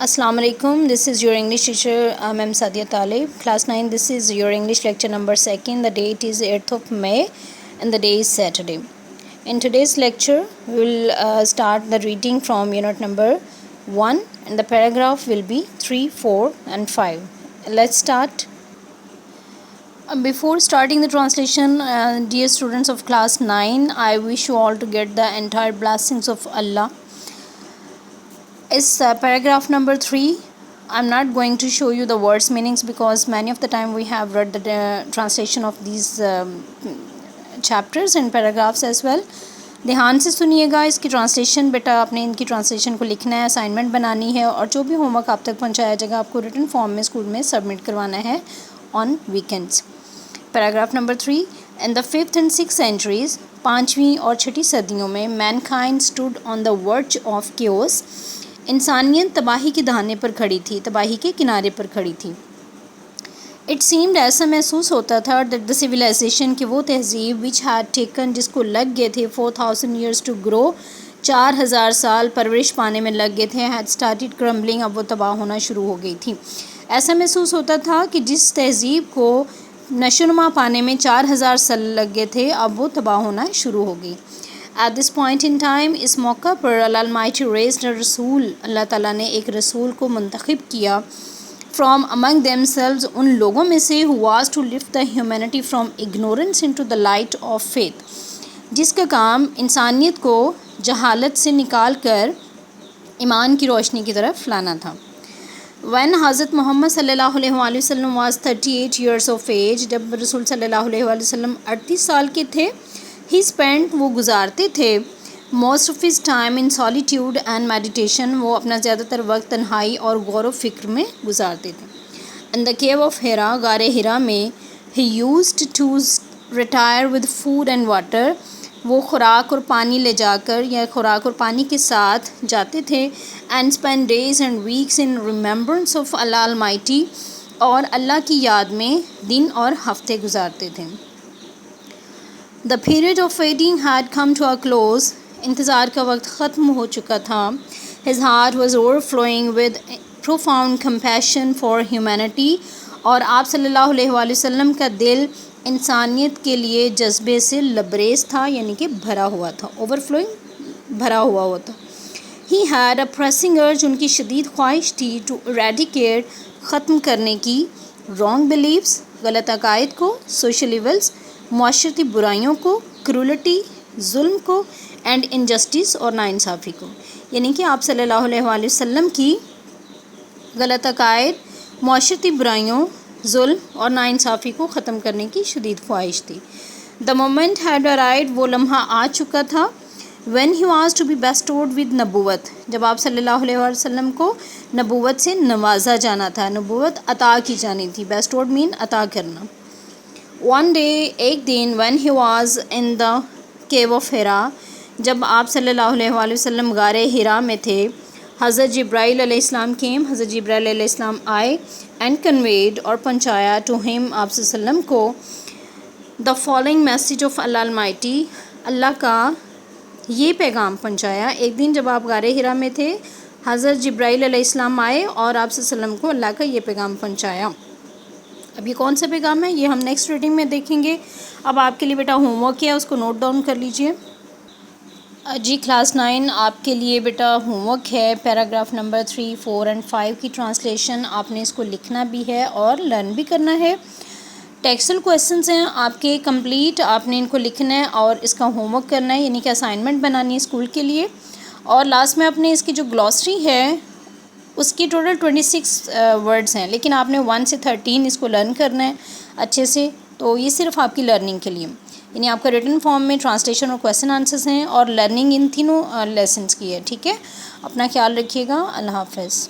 Assalamu alaikum. This is your English teacher, Ma'am Sadia Talib. Class 9, this is your English lecture number 2nd. The date is 8th of May and the day is Saturday. In today's lecture, we will start the reading from unit number 1 and the paragraph will be 3, 4 and 5. Let's start. Before starting the translation, dear students of class 9, I wish you all to get the entire blessings of Allah. Is paragraph number 3. I'm not going to show you the words meanings because many of the time we have read the translation of these chapters and paragraphs as well. ध्यान से सुनिएगा इसकी translation. बेटा आपने इनकी translation को लिखना है, असाइनमेंट बनानी है और जो भी होमवर्क आप तक पहुंचाया जाएगा आपको रिटन फॉर्म में स्कूल में सबमिट करवाना है on weekends. Paragraph number 3. In the 5th and 6th centuries, 5वीं और 6ठी सदियों में Mankind stood on the verge of chaos. इंसानियत तबाही के दहाने पर खड़ी थी, तबाही के किनारे पर खड़ी थी. इट सीम्ड, ऐसा महसूस होता था, दैट द सिविलाइजेशन की वो तहज़ीब विच हैड टेकन, जिसको लग गए थे 4000 years टू ग्रो, 4000 साल परवरिश पाने में लग गए थे, हैड स्टार्टेड क्रम्बलिंग, अब वो तबाह होना शुरू हो गई थी. ऐसा महसूस होता था कि जिस तहज़ीब को नशोनुमा पाने में 4000 साल लग गए थे, अब वो तबाह होना शुरू हो गई. At this point in time, इस मौका पर अल्लाह Almighty raised a रसूल, अल्लाह ताला ने एक रसूल को मुंतखब किया, from among themselves, उन लोगों में से, who was to lift the humanity from ignorance into the light of faith, जिसका काम इंसानियत को जहालत से निकाल कर ईमान की रोशनी की तरफ लाना था. When हज़रत मोहम्मद सल्लल्लाहु अलैहि वसल्लम was 38 years of age, जब रसूल सल्लल्लाहु अलैहि वसल्लम 38 साल के थे, ही स्पेंड, वो गुजारते थे, most of his time in solitude and meditation, वो अपना ज़्यादातर वक्त तन्हाई और गौर व फिक्र में गुजारते थे. इन द केव ऑफ हिरा, गारे हिरा में, he used to retire with food and water, वो खुराक और पानी ले जाकर या खुराक और पानी के साथ जाते थे. And spend days and weeks in remembrance of Allah Almighty, और अल्लाह की याद में दिन और हफ्ते गुजारते थे. The period of waiting had come to a close. इंतज़ार का वक्त ख़त्म हो चुका था. His heart was overflowing with profound compassion for humanity. और आप सल्लल्लाहु अलैहि वसल्लम का दिल इंसानियत के लिए जज्बे से लबरेज था, यानी कि भरा हुआ था. ओवरफ्लोइंग, भरा हुआ होता. He had a pressing urge, उनकी शदीद ख्वाहिश थी, to eradicate, ख़त्म करने की, wrong beliefs, गलत अकायद को, social evils, मुआशरती बुराइयों को, क्रूलिटी, जुल्म को, एंड इनजस्टिस, और नाइंसाफ़ी को. यानी कि आप सल्लल्लाहु अलैहि वसल्लम की गलत अकायद, मुआशरती बुराइयों, जुल्म और नाइंसाफ़ी को ख़त्म करने की शदीद ख्वाहिश थी. द मोमेंट हैड अराइव्ड, वो लम्हा आ चुका था. When he was to be bestowed with नबूवत, जब आप सल्लल्लाहु अलैहि वसल्लम को नबूवत से नवाजा जाना था, नबूवत अता की जानी थी. बेस्टोर्ड मीन अता करना. वन डे, एक दिन, when he was in the cave of हिरा, जब आप सल्लल्लाहु अलैहि वसल्लम गारे हिरा में थे, हज़रत जिब्राइल अलैहिस्सलाम केम, हज़रत जिब्राइल अलैहिस्सलाम आए, एंड कन्वेड, और पहुँचाया, टू हिम, आप सल्लम को, the following message of Allah almighty, Allah का ये पैगाम पहुँचाया. एक दिन जब आप गारे हिरा में थे, हज़रत जिब्राइल अलैहिस्सलाम आए और आप सल्लम को अल्लाह का ये पैगाम पहुँचाया. अब ये कौन सा पैगाम है, ये हम नेक्स्ट रीडिंग में देखेंगे. अब आपके लिए बेटा होमवर्क है, उसको नोट डाउन कर लीजिए. जी क्लास 9, आपके लिए बेटा होमवर्क है, पैराग्राफ नंबर 3, 4 एंड 5 की ट्रांसलेशन. आपने इसको लिखना भी है और लर्न भी करना है. टेक्सुअल क्वेश्चंस हैं आपके कंप्लीट, आपने इनको लिखना है और इसका होमवर्क करना है, यानी कि असाइनमेंट बनानी है स्कूल के लिए. और लास्ट में आपने इसकी जो ग्लॉसरी है उसकी टोटल 26 वर्ड्स हैं, लेकिन आपने 1 से 13 इसको लर्न करना है अच्छे से. तो ये सिर्फ आपकी लर्निंग के लिए, यानी आपका रिटन फॉर्म में ट्रांसलेशन और क्वेश्चन आंसर्स हैं और लर्निंग इन तीनों लेसन्स की है. ठीक है, अपना ख्याल रखिएगा. अल्लाह हाफ़िज़.